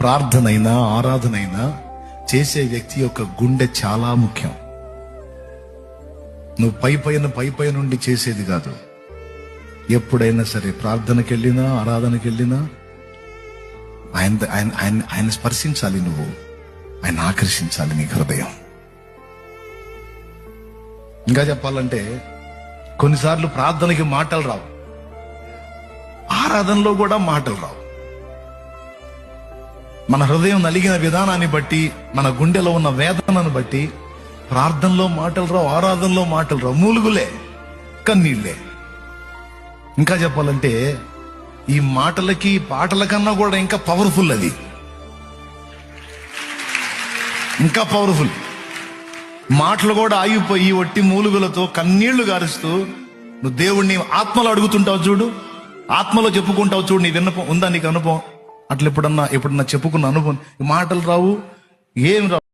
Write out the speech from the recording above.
ప్రార్థనైనా ఆరాధనైనా చేసే వ్యక్తి యొక్క గుండె చాలా ముఖ్యం. నువ్వు పై పై నుండి చేసేది కాదు. ఎప్పుడైనా సరే ప్రార్థనకి వెళ్ళినా ఆరాధనకి వెళ్ళినా ఆయన స్పర్శించాలి, నువ్వు ఆయన ఆకర్షించాలి నీ హృదయం. ఇంకా చెప్పాలంటే కొన్నిసార్లు ప్రార్థనకి మాటలు రావు, ఆరాధనలో కూడా మాటలు రావు. మన హృదయం నలిగిన విధానాన్ని బట్టి, మన గుండెలో ఉన్న వేదనను బట్టి ప్రార్థనలో మాటలు రావు, ఆరాధనలో మాటలు రావు. మూలుగులే, కన్నీళ్లే. ఇంకా చెప్పాలంటే ఈ మాటలకి పాటల కన్నా కూడా ఇంకా పవర్ఫుల్, అది ఇంకా పవర్ఫుల్. మాటలు కూడా ఆగిపోయి ఒట్టి మూలుగులతో కన్నీళ్లు గారుస్తూ నువ్వు దేవుణ్ణి ఆత్మలో అడుగుతుంటావు చూడు, ఆత్మలో చెప్పుకుంటావు చూడు. నీ విన్నపం ఉందా, నీకు అనుభవం? అట్లా ఎప్పుడన్నా చెప్పుకున్న అనుభవం. మాటలు రావు, ఏం రావు.